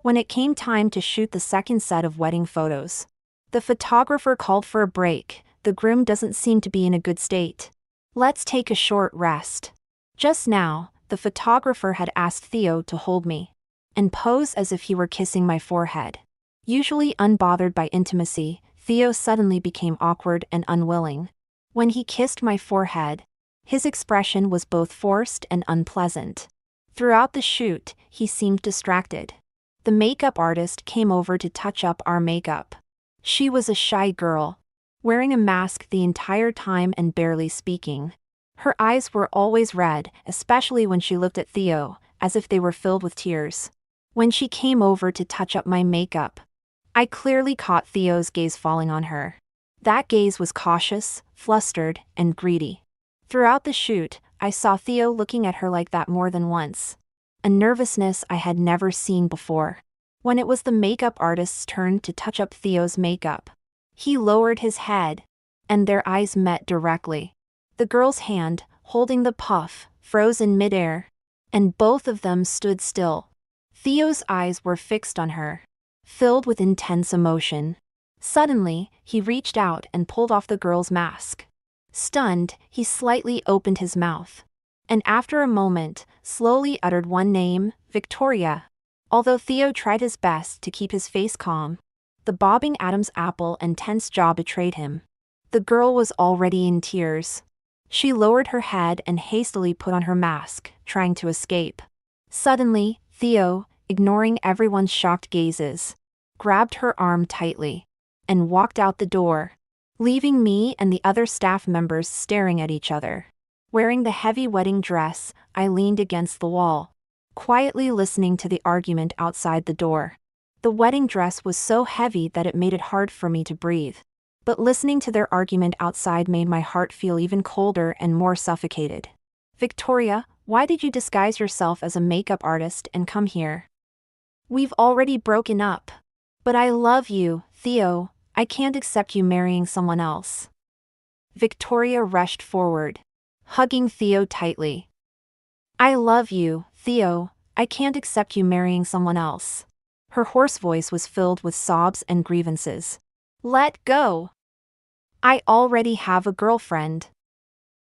When it came time to shoot the second set of wedding photos, the photographer called for a break. The groom doesn't seem to be in a good state. Let's take a short rest. Just now, the photographer had asked Theo to hold me and pose as if he were kissing my forehead. Usually unbothered by intimacy, Theo suddenly became awkward and unwilling. When he kissed my forehead, his expression was both forced and unpleasant. Throughout the shoot, he seemed distracted. The makeup artist came over to touch up our makeup. She was a shy girl, wearing a mask the entire time and barely speaking. Her eyes were always red, especially when she looked at Theo, as if they were filled with tears. When she came over to touch up my makeup, I clearly caught Theo's gaze falling on her. That gaze was cautious, flustered, and greedy. Throughout the shoot, I saw Theo looking at her like that more than once. A nervousness I had never seen before. When it was the makeup artist's turn to touch up Theo's makeup, he lowered his head, and their eyes met directly. The girl's hand, holding the puff, froze in midair, and both of them stood still. Theo's eyes were fixed on her, filled with intense emotion. Suddenly, he reached out and pulled off the girl's mask. Stunned, he slightly opened his mouth, and after a moment, slowly uttered one name, Victoria. Although Theo tried his best to keep his face calm, the bobbing Adam's apple and tense jaw betrayed him. The girl was already in tears. She lowered her head and hastily put on her mask, trying to escape. Suddenly, Theo, ignoring everyone's shocked gazes, grabbed her arm tightly and walked out the door, leaving me and the other staff members staring at each other. Wearing the heavy wedding dress, I leaned against the wall, quietly listening to the argument outside the door. The wedding dress was so heavy that it made it hard for me to breathe, but listening to their argument outside made my heart feel even colder and more suffocated. Victoria, why did you disguise yourself as a makeup artist and come here? We've already broken up. But I love you, Theo. I can't accept you marrying someone else. Victoria rushed forward, hugging Theo tightly. I love you, Theo. I can't accept you marrying someone else. Her hoarse voice was filled with sobs and grievances. Let go. I already have a girlfriend.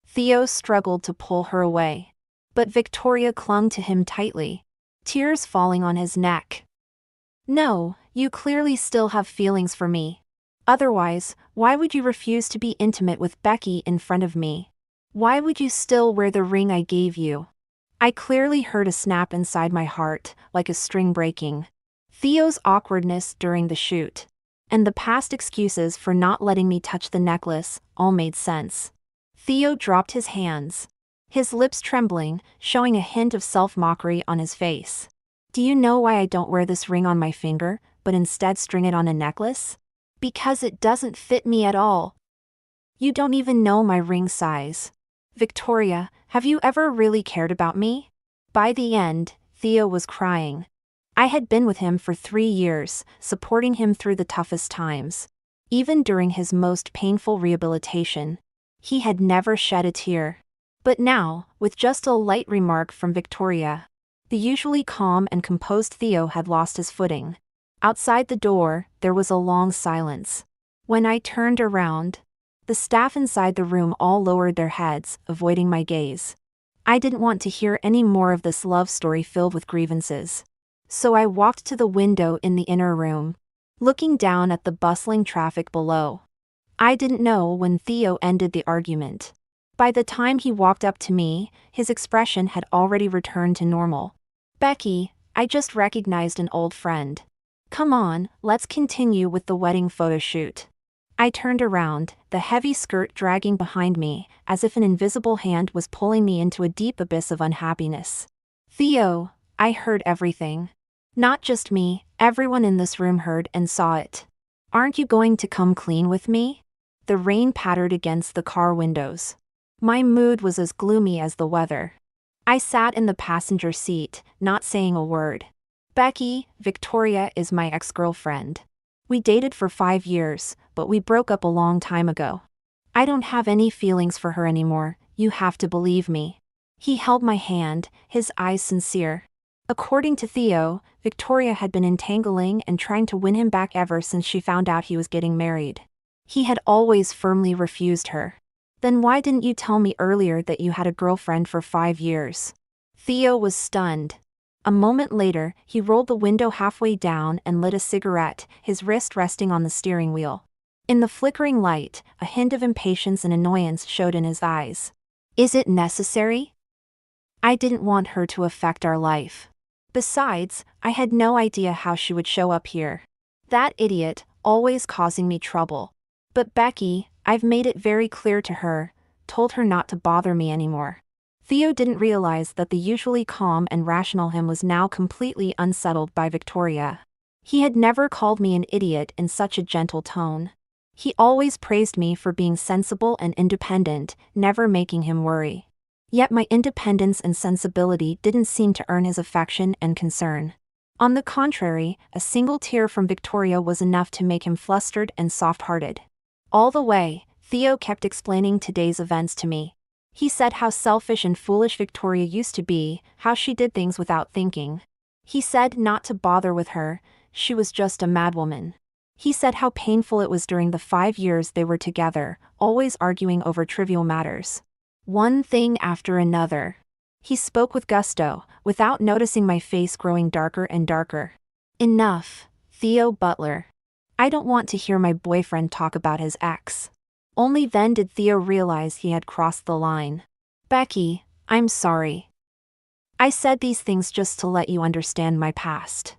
Theo struggled to pull her away, but Victoria clung to him tightly, tears falling on his neck. No, you clearly still have feelings for me. Otherwise, why would you refuse to be intimate with Becky in front of me? Why would you still wear the ring I gave you? I clearly heard a snap inside my heart, like a string breaking. Theo's awkwardness during the shoot, and the past excuses for not letting me touch the necklace, all made sense. Theo dropped his hands, his lips trembling, showing a hint of self-mockery on his face. Do you know why I don't wear this ring on my finger, but instead string it on a necklace? Because it doesn't fit me at all. You don't even know my ring size. Victoria, have you ever really cared about me? By the end, Theo was crying. I had been with him for 3 years, supporting him through the toughest times. Even during his most painful rehabilitation, he had never shed a tear. But now, with just a light remark from Victoria, the usually calm and composed Theo had lost his footing. Outside the door, there was a long silence. When I turned around, the staff inside the room all lowered their heads, avoiding my gaze. I didn't want to hear any more of this love story filled with grievances. So I walked to the window in the inner room, looking down at the bustling traffic below. I didn't know when Theo ended the argument. By the time he walked up to me, his expression had already returned to normal. Becky, I just recognized an old friend. Come on, let's continue with the wedding photo shoot. I turned around, the heavy skirt dragging behind me, as if an invisible hand was pulling me into a deep abyss of unhappiness. Theo, I heard everything. Not just me, everyone in this room heard and saw it. Aren't you going to come clean with me? The rain pattered against the car windows. My mood was as gloomy as the weather. I sat in the passenger seat, not saying a word. Becky, Victoria is my ex-girlfriend. We dated for 5 years, but we broke up a long time ago. I don't have any feelings for her anymore, you have to believe me. He held my hand, his eyes sincere. According to Theo, Victoria had been entangling and trying to win him back ever since she found out he was getting married. He had always firmly refused her. Then why didn't you tell me earlier that you had a girlfriend for 5 years? Theo was stunned. A moment later, he rolled the window halfway down and lit a cigarette, his wrist resting on the steering wheel. In the flickering light, a hint of impatience and annoyance showed in his eyes. Is it necessary? I didn't want her to affect our life. Besides, I had no idea how she would show up here. That idiot, always causing me trouble. But Becky, I've made it very clear to her, told her not to bother me anymore. Theo didn't realize that the usually calm and rational him was now completely unsettled by Victoria. He had never called me an idiot in such a gentle tone. He always praised me for being sensible and independent, never making him worry. Yet my independence and sensibility didn't seem to earn his affection and concern. On the contrary, a single tear from Victoria was enough to make him flustered and soft-hearted. All the way, Theo kept explaining today's events to me. He said how selfish and foolish Victoria used to be, how she did things without thinking. He said not to bother with her, she was just a madwoman. He said how painful it was during the 5 years they were together, always arguing over trivial matters. One thing after another. He spoke with gusto, without noticing my face growing darker and darker. Enough, Theo Butler. I don't want to hear my boyfriend talk about his ex. Only then did Theo realize he had crossed the line. Becky, I'm sorry. I said these things just to let you understand my past.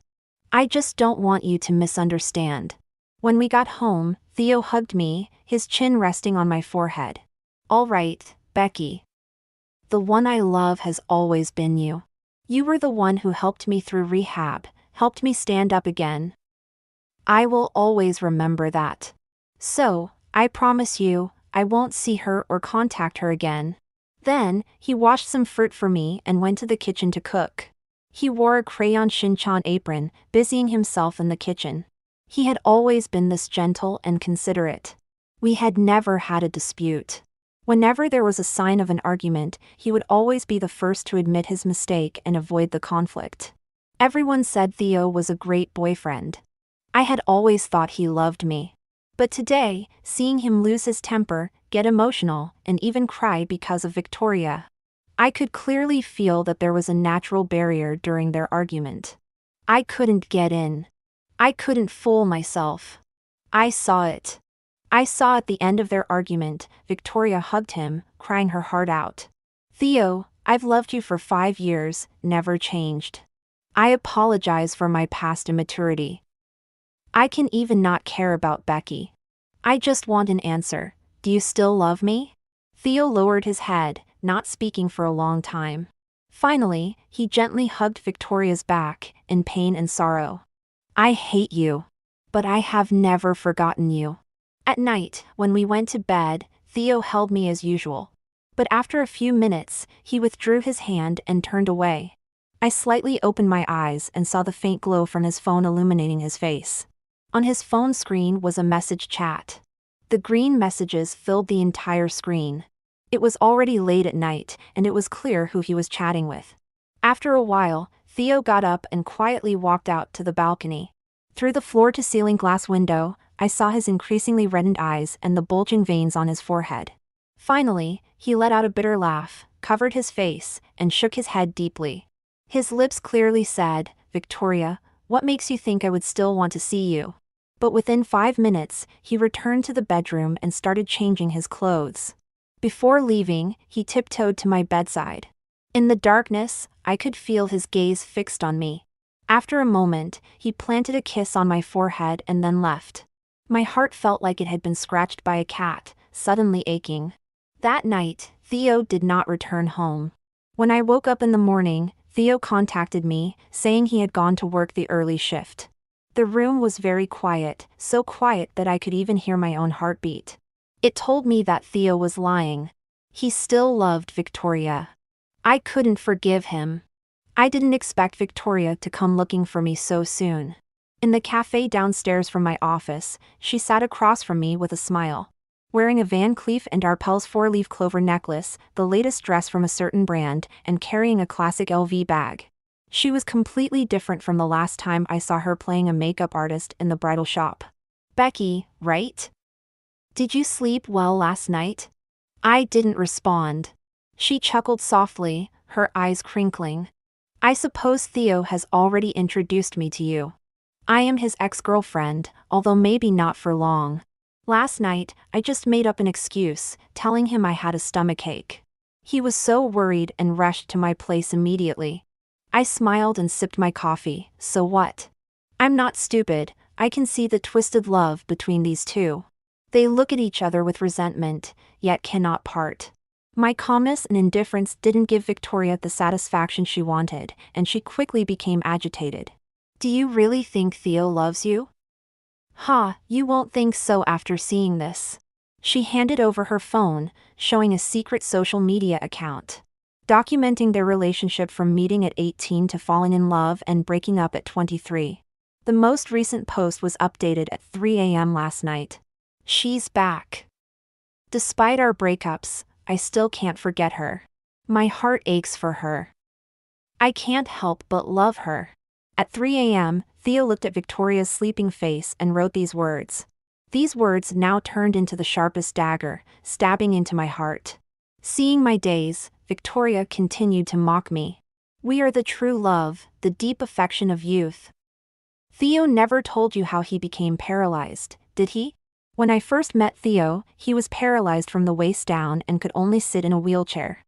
I just don't want you to misunderstand. When we got home, Theo hugged me, his chin resting on my forehead. All right, Becky. The one I love has always been you. You were the one who helped me through rehab, helped me stand up again. I will always remember that. So, I promise you, I won't see her or contact her again. Then, he washed some fruit for me and went to the kitchen to cook. He wore a crayon Shin-chan apron, busying himself in the kitchen. He had always been this gentle and considerate. We had never had a dispute. Whenever there was a sign of an argument, he would always be the first to admit his mistake and avoid the conflict. Everyone said Theo was a great boyfriend. I had always thought he loved me. But today, seeing him lose his temper, get emotional, and even cry because of Victoria, I could clearly feel that there was a natural barrier during their argument. I couldn't get in. I couldn't fool myself. I saw it. I saw at the end of their argument, Victoria hugged him, crying her heart out. Theo, I've loved you for 5 years, never changed. I apologize for my past immaturity. I can even not care about Becky. I just want an answer. Do you still love me? Theo lowered his head, not speaking for a long time. Finally, he gently hugged Victoria's back, in pain and sorrow. I hate you. But I have never forgotten you. At night, when we went to bed, Theo held me as usual. But after a few minutes, he withdrew his hand and turned away. I slightly opened my eyes and saw the faint glow from his phone illuminating his face. On his phone screen was a message chat. The green messages filled the entire screen. It was already late at night, and it was clear who he was chatting with. After a while, Theo got up and quietly walked out to the balcony. Through the floor-to-ceiling glass window, I saw his increasingly reddened eyes and the bulging veins on his forehead. Finally, he let out a bitter laugh, covered his face, and shook his head deeply. His lips clearly said, Victoria, what makes you think I would still want to see you? But within 5 minutes, he returned to the bedroom and started changing his clothes. Before leaving, he tiptoed to my bedside. In the darkness, I could feel his gaze fixed on me. After a moment, he planted a kiss on my forehead and then left. My heart felt like it had been scratched by a cat, suddenly aching. That night, Theo did not return home. When I woke up in the morning, Theo contacted me, saying he had gone to work the early shift. The room was very quiet, so quiet that I could even hear my own heartbeat. It told me that Theo was lying. He still loved Victoria. I couldn't forgive him. I didn't expect Victoria to come looking for me so soon. In the cafe downstairs from my office, she sat across from me with a smile. Wearing a Van Cleef & Arpels 4-leaf clover necklace, the latest dress from a certain brand, and carrying a classic LV bag. She was completely different from the last time I saw her playing a makeup artist in the bridal shop. Becky, right? Did you sleep well last night? I didn't respond. She chuckled softly, her eyes crinkling. I suppose Theo has already introduced me to you. I am his ex-girlfriend, although maybe not for long. Last night, I just made up an excuse, telling him I had a stomachache. He was so worried and rushed to my place immediately. I smiled and sipped my coffee, so what? I'm not stupid, I can see the twisted love between these two. They look at each other with resentment, yet cannot part. My calmness and indifference didn't give Victoria the satisfaction she wanted, and she quickly became agitated. Do you really think Theo loves you? Ha, you won't think so after seeing this. She handed over her phone, showing a secret social media account, documenting their relationship from meeting at 18 to falling in love and breaking up at 23. The most recent post was updated at 3 a.m. last night. She's back. Despite our breakups, I still can't forget her. My heart aches for her. I can't help but love her. At 3 a.m., Theo looked at Victoria's sleeping face and wrote these words. These words now turned into the sharpest dagger, stabbing into my heart. Seeing my days, Victoria continued to mock me. We are the true love, the deep affection of youth. Theo never told you how he became paralyzed, did he? When I first met Theo, he was paralyzed from the waist down and could only sit in a wheelchair.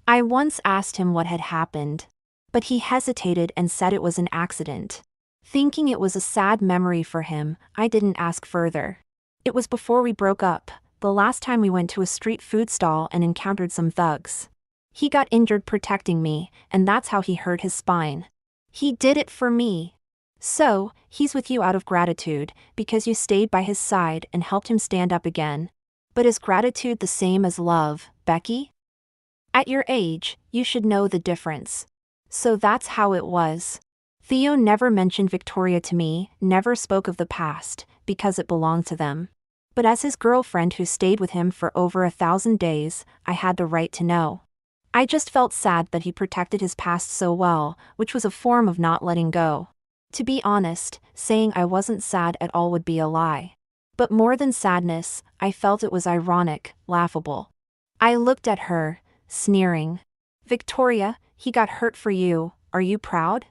I once asked him what had happened, but he hesitated and said it was an accident. Thinking it was a sad memory for him, I didn't ask further. It was before we broke up, the last time we went to a street food stall and encountered some thugs. He got injured protecting me, and that's how he hurt his spine. He did it for me. So, he's with you out of gratitude, because you stayed by his side and helped him stand up again. But is gratitude the same as love, Becky? At your age, you should know the difference. So that's how it was. Theo never mentioned Victoria to me, never spoke of the past, because it belonged to them. But as his girlfriend who stayed with him for over 1,000 days, I had the right to know. I just felt sad that he protected his past so well, which was a form of not letting go. To be honest, saying I wasn't sad at all would be a lie. But more than sadness, I felt it was ironic, laughable. I looked at her, sneering. Victoria, he got hurt for you, are you proud?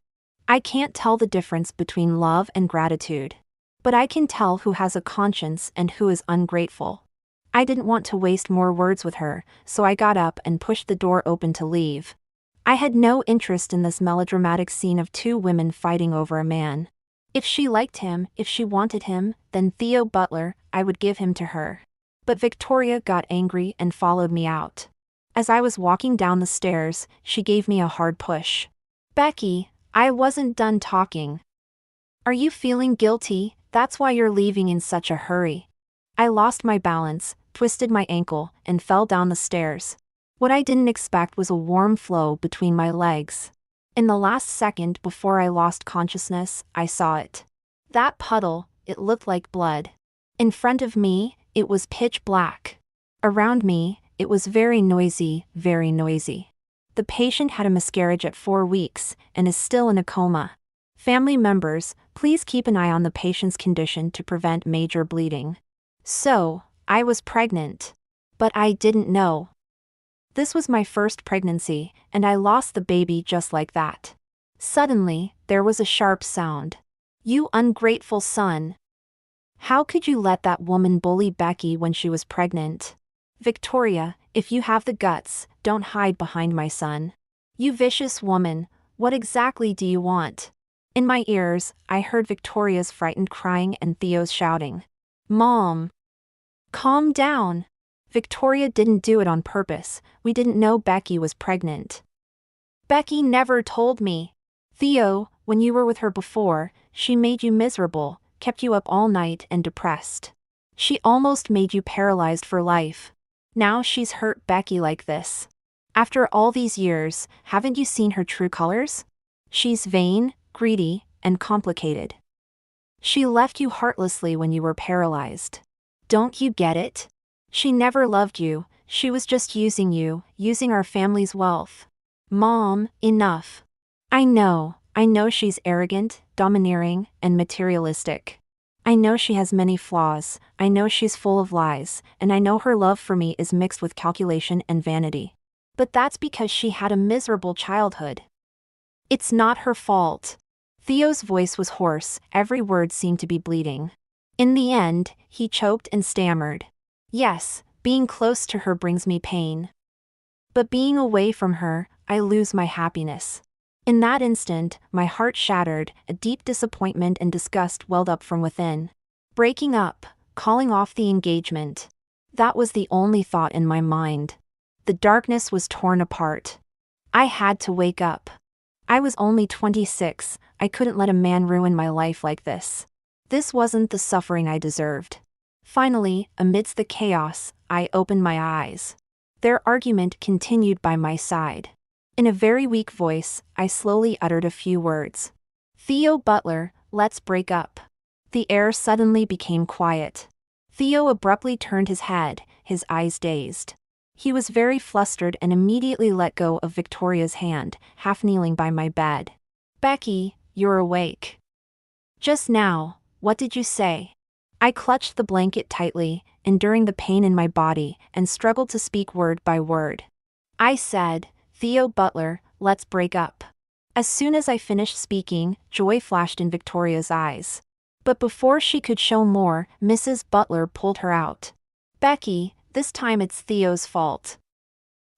I can't tell the difference between love and gratitude. But I can tell who has a conscience and who is ungrateful. I didn't want to waste more words with her, so I got up and pushed the door open to leave. I had no interest in this melodramatic scene of two women fighting over a man. If she liked him, if she wanted him, then Theo Butler, I would give him to her. But Victoria got angry and followed me out. As I was walking down the stairs, she gave me a hard push. Becky, I wasn't done talking. Are you feeling guilty? That's why you're leaving in such a hurry. I lost my balance, twisted my ankle, and fell down the stairs. What I didn't expect was a warm flow between my legs. In the last second before I lost consciousness, I saw it. That puddle, it looked like blood. In front of me, it was pitch black. Around me, it was very noisy, very noisy. The patient had a miscarriage at 4 weeks, and is still in a coma. Family members, please keep an eye on the patient's condition to prevent major bleeding. So, I was pregnant. But I didn't know. This was my first pregnancy, and I lost the baby just like that. Suddenly, there was a sharp sound. You ungrateful son. How could you let that woman bully Becky when she was pregnant? Victoria, if you have the guts, don't hide behind my son. You vicious woman, what exactly do you want? In my ears, I heard Victoria's frightened crying and Theo's shouting. Mom! Calm down. Victoria didn't do it on purpose, we didn't know Becky was pregnant. Becky never told me. Theo, when you were with her before, she made you miserable, kept you up all night and depressed. She almost made you paralyzed for life. Now she's hurt Becky like this. After all these years, haven't you seen her true colors? She's vain, greedy, and complicated. She left you heartlessly when you were paralyzed. Don't you get it? She never loved you, she was just using you, using our family's wealth. Mom, enough. I know, I know she's arrogant, domineering, and materialistic. I know she has many flaws, I know she's full of lies, and I know her love for me is mixed with calculation and vanity. But that's because she had a miserable childhood. It's not her fault. Theo's voice was hoarse, every word seemed to be bleeding. In the end, he choked and stammered. Yes, being close to her brings me pain. But being away from her, I lose my happiness. In that instant, my heart shattered, a deep disappointment and disgust welled up from within. Breaking up, calling off the engagement. That was the only thought in my mind. The darkness was torn apart. I had to wake up. I was only 26, I couldn't let a man ruin my life like this. This wasn't the suffering I deserved. Finally, amidst the chaos, I opened my eyes. Their argument continued by my side. In a very weak voice, I slowly uttered a few words. Theo Butler, let's break up. The air suddenly became quiet. Theo abruptly turned his head, his eyes dazed. He was very flustered and immediately let go of Victoria's hand, half kneeling by my bed. Becky, you're awake. Just now, what did you say? I clutched the blanket tightly, enduring the pain in my body, and struggled to speak word by word. I said, Theo Butler, let's break up. As soon as I finished speaking, joy flashed in Victoria's eyes. But before she could show more, Mrs. Butler pulled her out. Becky, this time it's Theo's fault.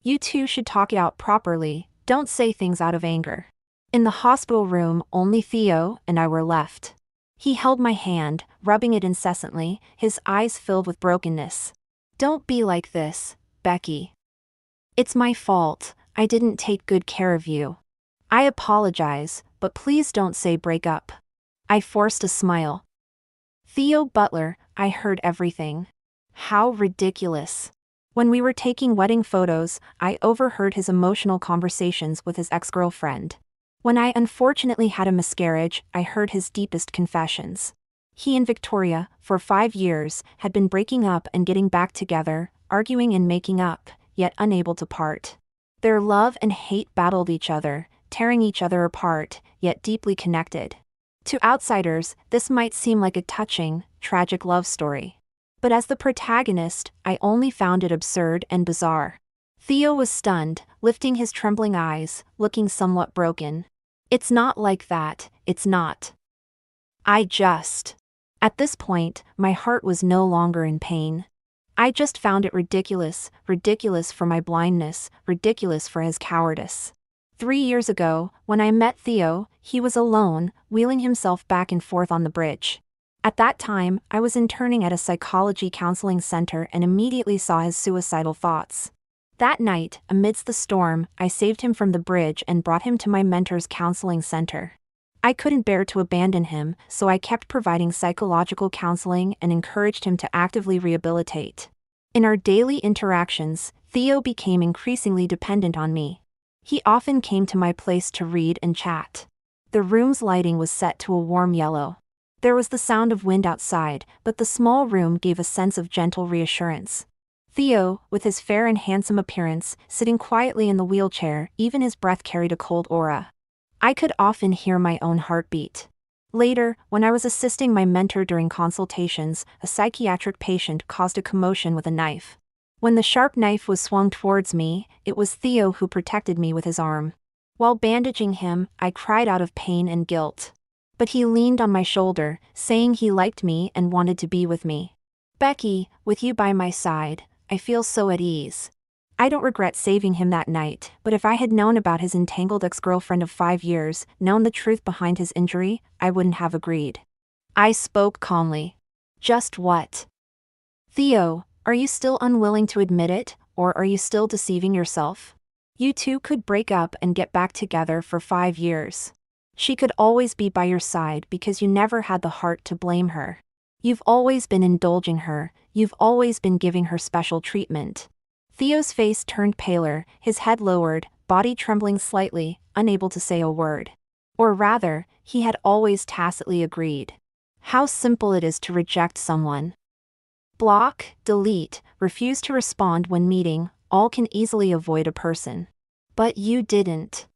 You two should talk it out properly, don't say things out of anger. In the hospital room, only Theo and I were left. He held my hand, rubbing it incessantly, his eyes filled with brokenness. Don't be like this, Becky. It's my fault, I didn't take good care of you. I apologize, but please don't say break up. I forced a smile. Theo Butler, I heard everything. How ridiculous. When we were taking wedding photos, I overheard his emotional conversations with his ex-girlfriend. When I unfortunately had a miscarriage, I heard his deepest confessions. He and Victoria, for 5 years, had been breaking up and getting back together, arguing and making up, yet unable to part. Their love and hate battled each other, tearing each other apart, yet deeply connected. To outsiders, this might seem like a touching, tragic love story. But as the protagonist, I only found it absurd and bizarre. Theo was stunned, lifting his trembling eyes, looking somewhat broken. It's not like that, it's not. At this point, my heart was no longer in pain. I just found it ridiculous, ridiculous for my blindness, ridiculous for his cowardice. 3 years ago, when I met Theo, he was alone, wheeling himself back and forth on the bridge. At that time, I was interning at a psychology counseling center and immediately saw his suicidal thoughts. That night, amidst the storm, I saved him from the bridge and brought him to my mentor's counseling center. I couldn't bear to abandon him, so I kept providing psychological counseling and encouraged him to actively rehabilitate. In our daily interactions, Theo became increasingly dependent on me. He often came to my place to read and chat. The room's lighting was set to a warm yellow. There was the sound of wind outside, but the small room gave a sense of gentle reassurance. Theo, with his fair and handsome appearance, sitting quietly in the wheelchair, even his breath carried a cold aura. I could often hear my own heartbeat. Later, when I was assisting my mentor during consultations, a psychiatric patient caused a commotion with a knife. When the sharp knife was swung towards me, it was Theo who protected me with his arm. While bandaging him, I cried out of pain and guilt. But he leaned on my shoulder, saying he liked me and wanted to be with me. Becky, with you by my side, I feel so at ease. I don't regret saving him that night, but if I had known about his entangled ex-girlfriend of 5 years, known the truth behind his injury, I wouldn't have agreed. I spoke calmly. Just what? Theo, are you still unwilling to admit it, or are you still deceiving yourself? You two could break up and get back together for 5 years. She could always be by your side because you never had the heart to blame her. You've always been indulging her, you've always been giving her special treatment. Theo's face turned paler, his head lowered, body trembling slightly, unable to say a word. Or rather, he had always tacitly agreed. How simple it is to reject someone. Block, delete, refuse to respond when meeting, all can easily avoid a person. But you didn't.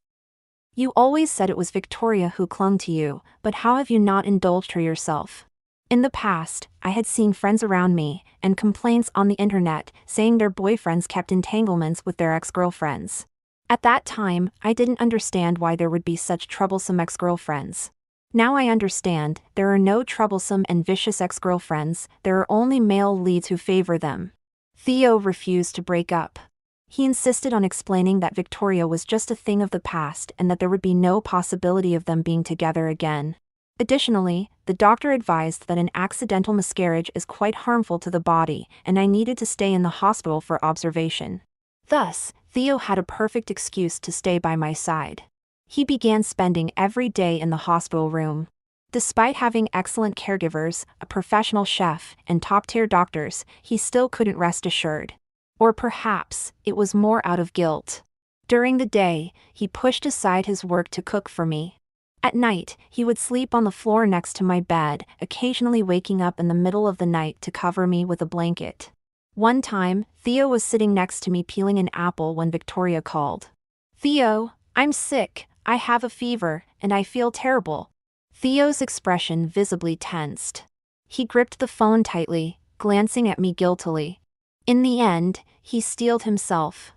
You always said it was Victoria who clung to you, but how have you not indulged her yourself? In the past, I had seen friends around me, and complaints on the internet, saying their boyfriends kept entanglements with their ex-girlfriends. At that time, I didn't understand why there would be such troublesome ex-girlfriends. Now I understand, there are no troublesome and vicious ex-girlfriends, there are only male leads who favor them. Theo refused to break up. He insisted on explaining that Victoria was just a thing of the past and that there would be no possibility of them being together again. Additionally, the doctor advised that an accidental miscarriage is quite harmful to the body, and I needed to stay in the hospital for observation. Thus, Theo had a perfect excuse to stay by my side. He began spending every day in the hospital room. Despite having excellent caregivers, a professional chef, and top-tier doctors, he still couldn't rest assured. Or perhaps, it was more out of guilt. During the day, he pushed aside his work to cook for me. At night, he would sleep on the floor next to my bed, occasionally waking up in the middle of the night to cover me with a blanket. One time, Theo was sitting next to me peeling an apple when Victoria called. "Theo, I'm sick, I have a fever, and I feel terrible." Theo's expression visibly tensed. He gripped the phone tightly, glancing at me guiltily. In the end, he steeled himself.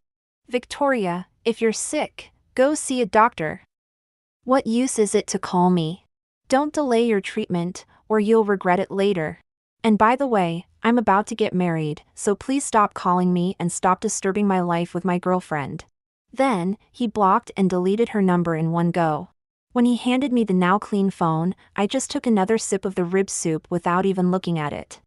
"Victoria, if you're sick, go see a doctor. What use is it to call me? Don't delay your treatment, or you'll regret it later. And by the way, I'm about to get married, so please stop calling me and stop disturbing my life with my girlfriend." Then, he blocked and deleted her number in one go. When he handed me the now clean phone, I just took another sip of the rib soup without even looking at it.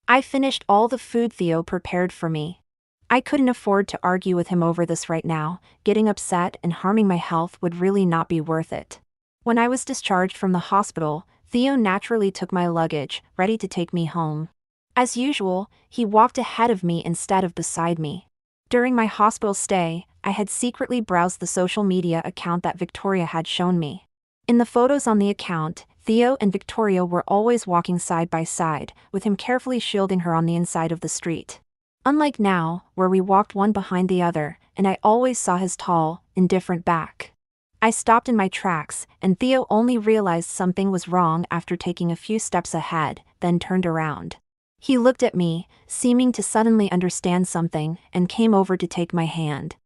I finished all the food Theo prepared for me. I couldn't afford to argue with him over this right now. Getting upset and harming my health would really not be worth it. When I was discharged from the hospital, Theo naturally took my luggage, ready to take me home. As usual, he walked ahead of me instead of beside me. During my hospital stay, I had secretly browsed the social media account that Victoria had shown me. In the photos on the account, Theo and Victoria were always walking side by side, with him carefully shielding her on the inside of the street. Unlike now, where we walked one behind the other, and I always saw his tall, indifferent back. I stopped in my tracks, and Theo only realized something was wrong after taking a few steps ahead, then turned around. He looked at me, seeming to suddenly understand something, and came over to take my hand.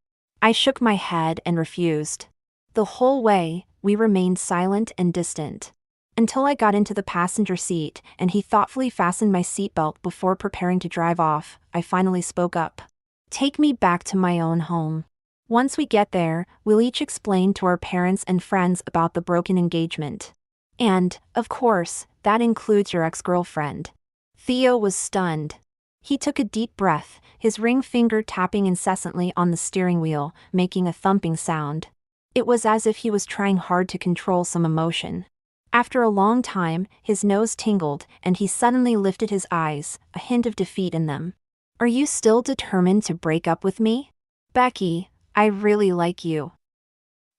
I shook my head and refused. The whole way, we remained silent and distant. Until I got into the passenger seat, and he thoughtfully fastened my seatbelt before preparing to drive off, I finally spoke up. "Take me back to my own home. Once we get there, we'll each explain to our parents and friends about the broken engagement. And, of course, that includes your ex-girlfriend." Theo was stunned. He took a deep breath, his ring finger tapping incessantly on the steering wheel, making a thumping sound. It was as if he was trying hard to control some emotion. After a long time, his nose tingled, and he suddenly lifted his eyes, a hint of defeat in them. "Are you still determined to break up with me? Becky, I really like you.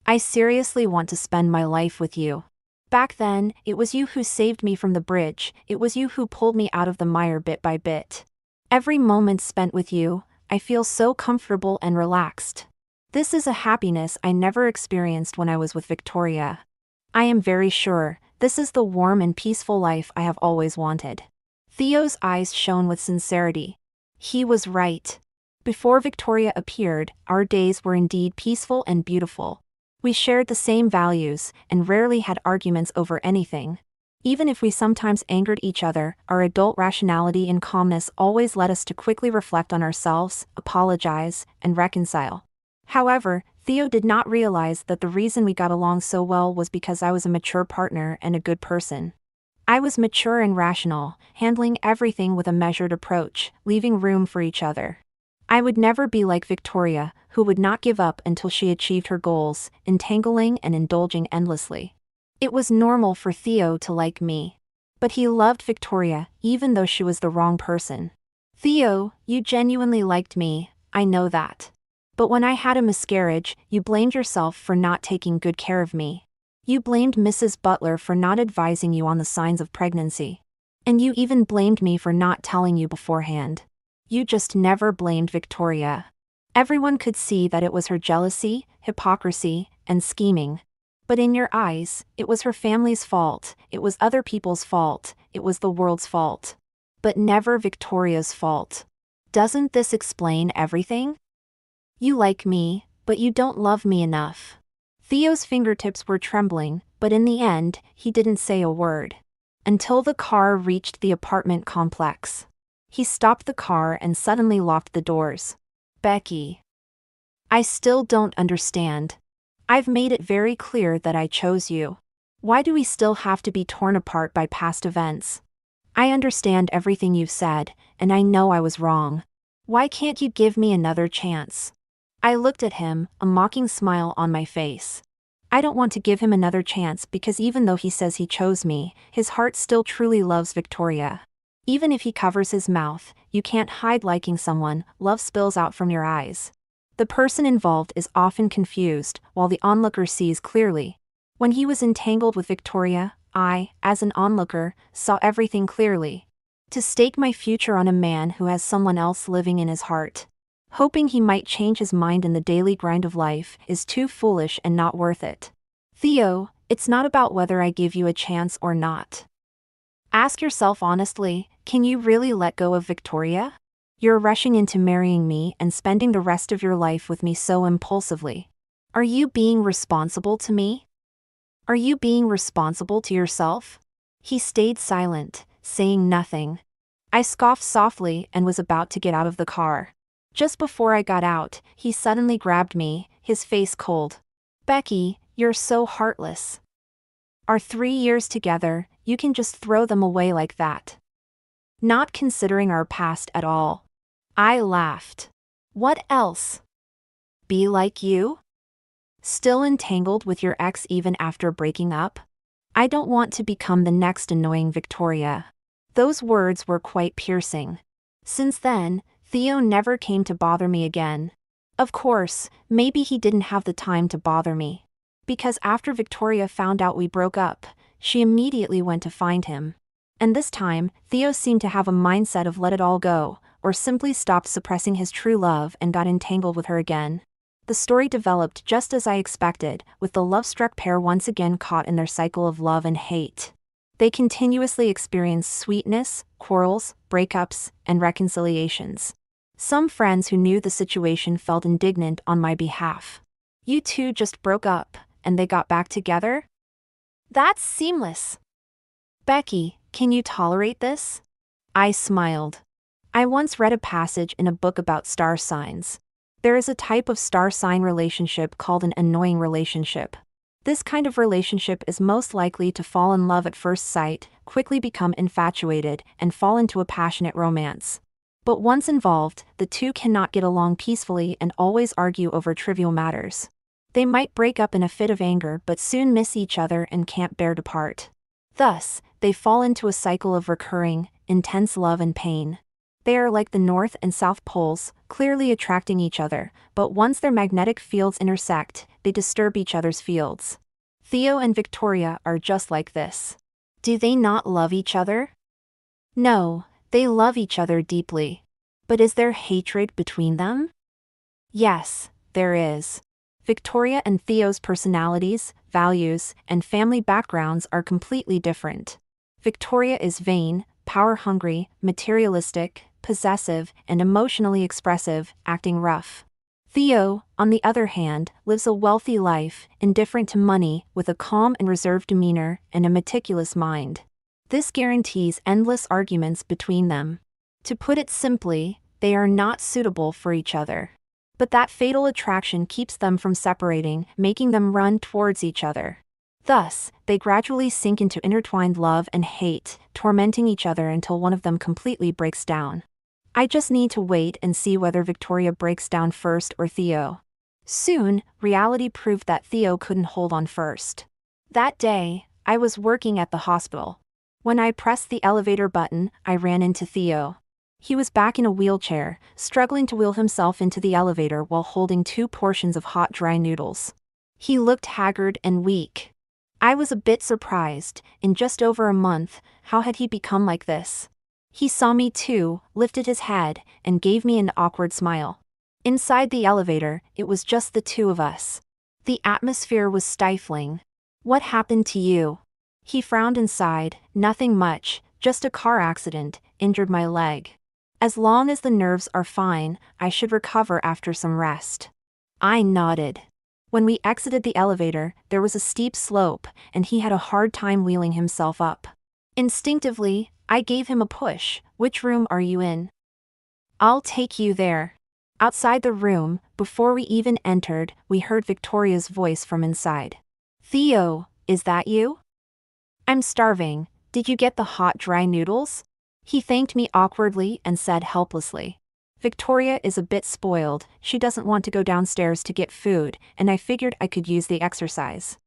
I seriously want to spend my life with you. Back then, it was you who saved me from the bridge, it was you who pulled me out of the mire bit by bit. Every moment spent with you, I feel so comfortable and relaxed. This is a happiness I never experienced when I was with Victoria. I am very sure, this is the warm and peaceful life I have always wanted." Theo's eyes shone with sincerity. He was right. Before Victoria appeared, our days were indeed peaceful and beautiful. We shared the same values, and rarely had arguments over anything. Even if we sometimes angered each other, our adult rationality and calmness always led us to quickly reflect on ourselves, apologize, and reconcile. However, Theo did not realize that the reason we got along so well was because I was a mature partner and a good person. I was mature and rational, handling everything with a measured approach, leaving room for each other. I would never be like Victoria, who would not give up until she achieved her goals, entangling and indulging endlessly. It was normal for Theo to like me. But he loved Victoria, even though she was the wrong person. "Theo, you genuinely liked me, I know that. But when I had a miscarriage, you blamed yourself for not taking good care of me. You blamed Mrs. Butler for not advising you on the signs of pregnancy. And you even blamed me for not telling you beforehand. You just never blamed Victoria. Everyone could see that it was her jealousy, hypocrisy, and scheming. But in your eyes, it was her family's fault, it was other people's fault, it was the world's fault. But never Victoria's fault. Doesn't this explain everything? You like me, but you don't love me enough. Theo's fingertips were trembling, but in the end, he didn't say a word. Until the car reached the apartment complex. He stopped the car and suddenly locked the doors. Becky. I still don't understand. I've made it very clear that I chose you. Why do we still have to be torn apart by past events? I understand everything you've said, and I know I was wrong. Why can't you give me another chance? I looked at him, a mocking smile on my face. I don't want to give him another chance because even though he says he chose me, his heart still truly loves Victoria. Even if he covers his mouth, you can't hide liking someone, love spills out from your eyes. The person involved is often confused, while the onlooker sees clearly. When he was entangled with Victoria, I, as an onlooker, saw everything clearly. To stake my future on a man who has someone else living in his heart, hoping he might change his mind in the daily grind of life, is too foolish and not worth it. Theo, it's not about whether I give you a chance or not. Ask yourself honestly, can you really let go of Victoria? You're rushing into marrying me and spending the rest of your life with me so impulsively. Are you being responsible to me? Are you being responsible to yourself? He stayed silent, saying nothing. I scoffed softly and was about to get out of the car. Just before I got out, he suddenly grabbed me, his face cold. Becky, you're so heartless. Our 3 years together, you can just throw them away like that. Not considering our past at all. I laughed. What else? Be like you? Still entangled with your ex even after breaking up? I don't want to become the next annoying Victoria. Those words were quite piercing. Since then, Theo never came to bother me again. Of course, maybe he didn't have the time to bother me. Because after Victoria found out we broke up, she immediately went to find him. And this time, Theo seemed to have a mindset of let it all go, or simply stopped suppressing his true love and got entangled with her again. The story developed just as I expected, with the love-struck pair once again caught in their cycle of love and hate. They continuously experienced sweetness, quarrels, breakups, and reconciliations. Some friends who knew the situation felt indignant on my behalf. You two just broke up, and they got back together? That's seamless. Becky, can you tolerate this? I smiled. I once read a passage in a book about star signs. There is a type of star sign relationship called an annoying relationship. This kind of relationship is most likely to fall in love at first sight, quickly become infatuated, and fall into a passionate romance. But once involved, the two cannot get along peacefully and always argue over trivial matters. They might break up in a fit of anger but soon miss each other and can't bear to part. Thus, they fall into a cycle of recurring, intense love and pain. They are like the North and South poles, clearly attracting each other, but once their magnetic fields intersect, they disturb each other's fields. Theo and Victoria are just like this. Do they not love each other? No, they love each other deeply. But is there hatred between them? Yes, there is. Victoria and Theo's personalities, values, and family backgrounds are completely different. Victoria is vain, power-hungry, materialistic, possessive, and emotionally expressive, acting rough. Theo, on the other hand, lives a wealthy life, indifferent to money, with a calm and reserved demeanor and a meticulous mind. This guarantees endless arguments between them. To put it simply, they are not suitable for each other. But that fatal attraction keeps them from separating, making them run towards each other. Thus, they gradually sink into intertwined love and hate, tormenting each other until one of them completely breaks down. I just need to wait and see whether Victoria breaks down first or Theo. Soon, reality proved that Theo couldn't hold on first. That day, I was working at the hospital. When I pressed the elevator button, I ran into Theo. He was back in a wheelchair, struggling to wheel himself into the elevator while holding 2 portions of hot dry noodles. He looked haggard and weak. I was a bit surprised. In just over a month, how had he become like this? He saw me too, lifted his head, and gave me an awkward smile. Inside the elevator, it was just the two of us. The atmosphere was stifling. What happened to you? He frowned and sighed. Nothing much, just a car accident, injured my leg. As long as the nerves are fine, I should recover after some rest. I nodded. When we exited the elevator, there was a steep slope, and he had a hard time wheeling himself up. Instinctively, I gave him a push. Which room are you in? I'll take you there. Outside the room, before we even entered, we heard Victoria's voice from inside. Theo, is that you? I'm starving. Did you get the hot dry noodles? He thanked me awkwardly and said helplessly. Victoria is a bit spoiled, she doesn't want to go downstairs to get food, and I figured I could use the exercise.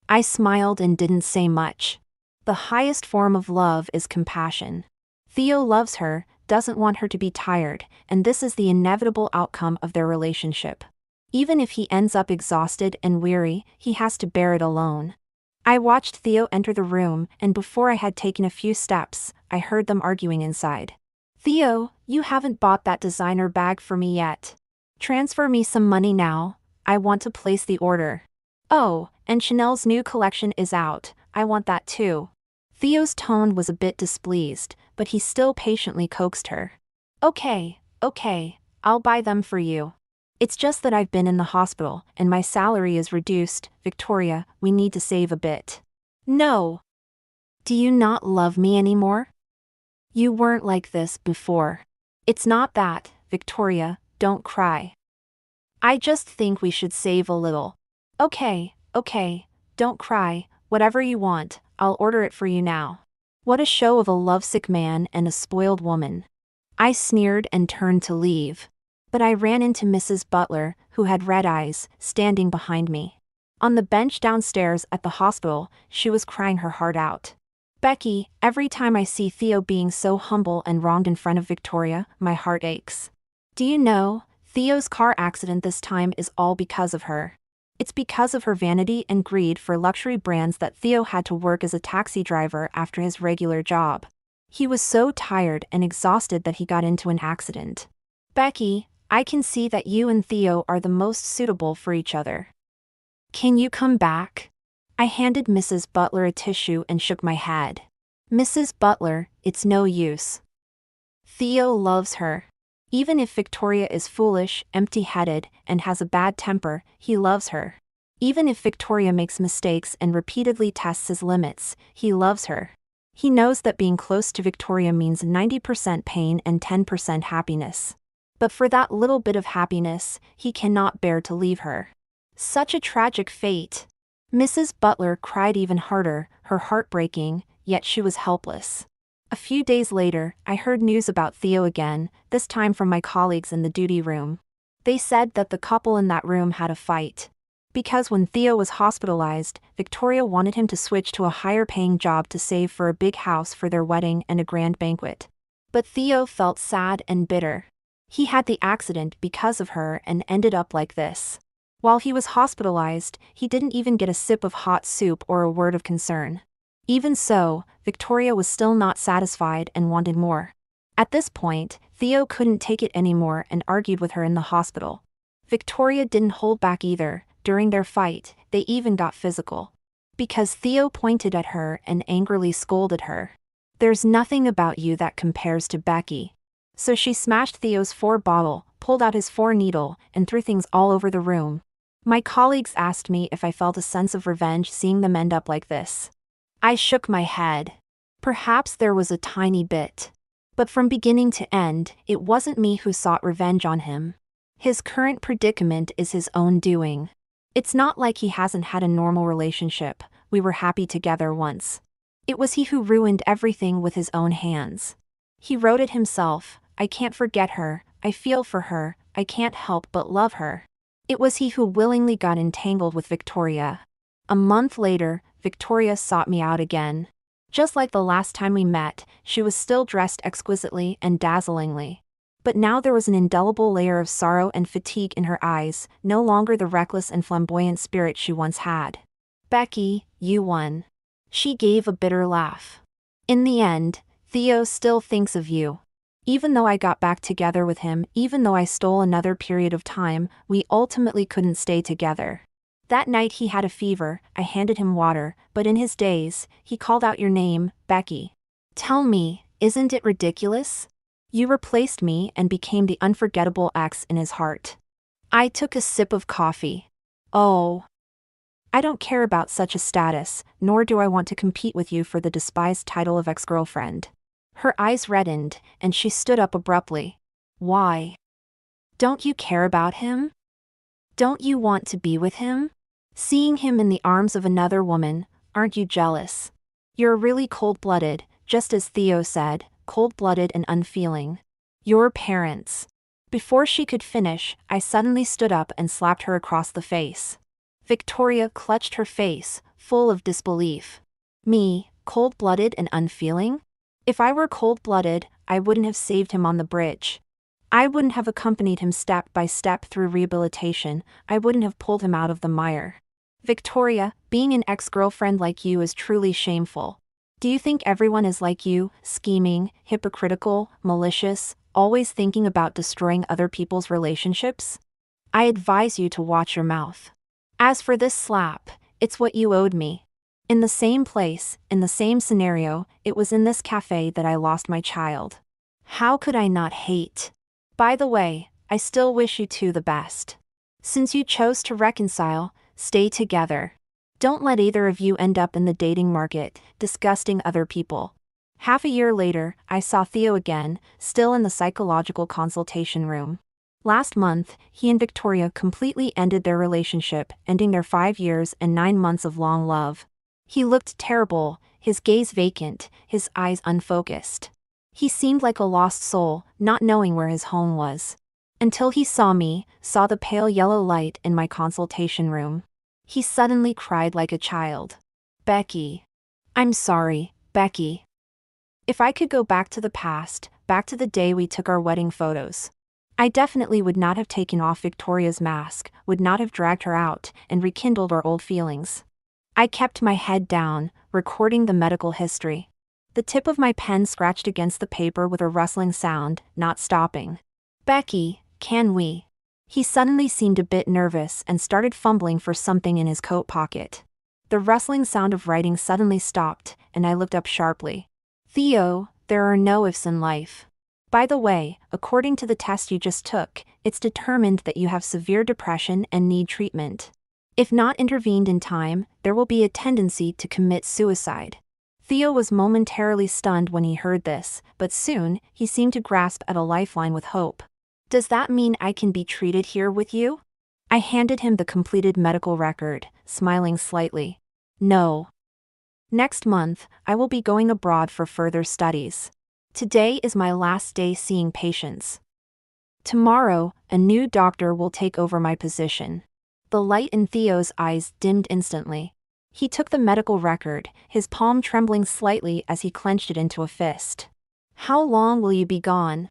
I smiled and didn't say much. The highest form of love is compassion. Theo loves her, doesn't want her to be tired, and this is the inevitable outcome of their relationship. Even if he ends up exhausted and weary, he has to bear it alone. I watched Theo enter the room, and before I had taken a few steps, I heard them arguing inside. Theo, you haven't bought that designer bag for me yet. Transfer me some money now, I want to place the order. Oh, and Chanel's new collection is out, I want that too. Theo's tone was a bit displeased, but he still patiently coaxed her. Okay, I'll buy them for you. It's just that I've been in the hospital, and my salary is reduced. Victoria, we need to save a bit. No. Do you not love me anymore? You weren't like this before. It's not that, Victoria, don't cry. I just think we should save a little. Okay, don't cry, whatever you want, I'll order it for you now. What a show of a lovesick man and a spoiled woman. I sneered and turned to leave. But I ran into Mrs. Butler, who had red eyes, standing behind me. On the bench downstairs at the hospital, she was crying her heart out. Becky, every time I see Theo being so humble and wronged in front of Victoria, my heart aches. Do you know, Theo's car accident this time is all because of her. It's because of her vanity and greed for luxury brands that Theo had to work as a taxi driver after his regular job. He was so tired and exhausted that he got into an accident. Becky, I can see that you and Theo are the most suitable for each other. Can you come back? I handed Mrs. Butler a tissue and shook my head. Mrs. Butler, it's no use. Theo loves her. Even if Victoria is foolish, empty-headed, and has a bad temper, he loves her. Even if Victoria makes mistakes and repeatedly tests his limits, he loves her. He knows that being close to Victoria means 90% pain and 10% happiness. But for that little bit of happiness, he cannot bear to leave her. Such a tragic fate. Mrs. Butler cried even harder, her heart breaking, yet she was helpless. A few days later, I heard news about Theo again, this time from my colleagues in the duty room. They said that the couple in that room had a fight. Because when Theo was hospitalized, Victoria wanted him to switch to a higher-paying job to save for a big house for their wedding and a grand banquet. But Theo felt sad and bitter. He had the accident because of her and ended up like this. While he was hospitalized, he didn't even get a sip of hot soup or a word of concern. Even so, Victoria was still not satisfied and wanted more. At this point, Theo couldn't take it anymore and argued with her in the hospital. Victoria didn't hold back either. During their fight, they even got physical. Because Theo pointed at her and angrily scolded her. There's nothing about you that compares to Becky. So she smashed Theo's 4 bottle, pulled out his 4 needle, and threw things all over the room. My colleagues asked me if I felt a sense of revenge seeing them end up like this. I shook my head. Perhaps there was a tiny bit. But from beginning to end, it wasn't me who sought revenge on him. His current predicament is his own doing. It's not like he hasn't had a normal relationship, we were happy together once. It was he who ruined everything with his own hands. He wrote it himself, I can't forget her, I feel for her, I can't help but love her. It was he who willingly got entangled with Victoria. A month later, Victoria sought me out again. Just like the last time we met, she was still dressed exquisitely and dazzlingly. But now there was an indelible layer of sorrow and fatigue in her eyes, no longer the reckless and flamboyant spirit she once had. Becky, you won. She gave a bitter laugh. In the end, Theo still thinks of you. Even though I got back together with him, even though I stole another period of time, we ultimately couldn't stay together. That night he had a fever. I handed him water, but in his daze, he called out your name, Becky. Tell me, isn't it ridiculous? You replaced me and became the unforgettable ex in his heart. I took a sip of coffee. Oh. I don't care about such a status, nor do I want to compete with you for the despised title of ex-girlfriend. Her eyes reddened, and she stood up abruptly. Why? Don't you care about him? Don't you want to be with him? Seeing him in the arms of another woman, aren't you jealous? You're really cold-blooded, just as Theo said, cold-blooded and unfeeling. Your parents. Before she could finish, I suddenly stood up and slapped her across the face. Victoria clutched her face, full of disbelief. Me, cold-blooded and unfeeling? If I were cold-blooded, I wouldn't have saved him on the bridge. I wouldn't have accompanied him step by step through rehabilitation. I wouldn't have pulled him out of the mire. Victoria, being an ex-girlfriend like you is truly shameful. Do you think everyone is like you, scheming, hypocritical, malicious, always thinking about destroying other people's relationships? I advise you to watch your mouth. As for this slap, it's what you owed me. In the same place, in the same scenario, it was in this cafe that I lost my child. How could I not hate? By the way, I still wish you two the best. Since you chose to reconcile, stay together. Don't let either of you end up in the dating market, disgusting other people. Half a year later, I saw Theo again, still in the psychological consultation room. Last month, he and Victoria completely ended their relationship, ending their 5 years and 9 months of long love. He looked terrible, his gaze vacant, his eyes unfocused. He seemed like a lost soul, not knowing where his home was. Until he saw me, saw the pale yellow light in my consultation room. He suddenly cried like a child. Becky. I'm sorry, Becky. If I could go back to the past, back to the day we took our wedding photos, I definitely would not have taken off Victoria's mask, would not have dragged her out, and rekindled our old feelings. I kept my head down, recording the medical history. The tip of my pen scratched against the paper with a rustling sound, not stopping. Becky, can we? He suddenly seemed a bit nervous and started fumbling for something in his coat pocket. The rustling sound of writing suddenly stopped, and I looked up sharply. Theo, there are no ifs in life. By the way, according to the test you just took, it's determined that you have severe depression and need treatment. If not intervened in time, there will be a tendency to commit suicide. Theo was momentarily stunned when he heard this, but soon, he seemed to grasp at a lifeline with hope. Does that mean I can be treated here with you? I handed him the completed medical record, smiling slightly. No. Next month, I will be going abroad for further studies. Today is my last day seeing patients. Tomorrow, a new doctor will take over my position. The light in Theo's eyes dimmed instantly. He took the medical record, his palm trembling slightly as he clenched it into a fist. How long will you be gone?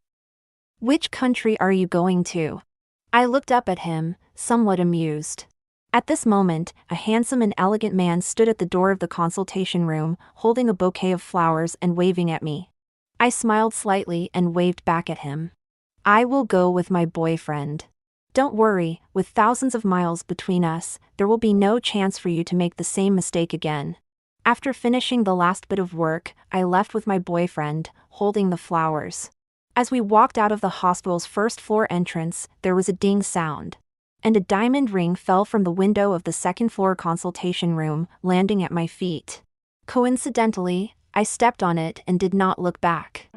Which country are you going to? I looked up at him, somewhat amused. At this moment, a handsome and elegant man stood at the door of the consultation room, holding a bouquet of flowers and waving at me. I smiled slightly and waved back at him. I will go with my boyfriend. Don't worry, with thousands of miles between us, there will be no chance for you to make the same mistake again. After finishing the last bit of work, I left with my boyfriend, holding the flowers. As we walked out of the hospital's first-floor entrance, there was a ding sound. And a diamond ring fell from the window of the second-floor consultation room, landing at my feet. Coincidentally, I stepped on it and did not look back.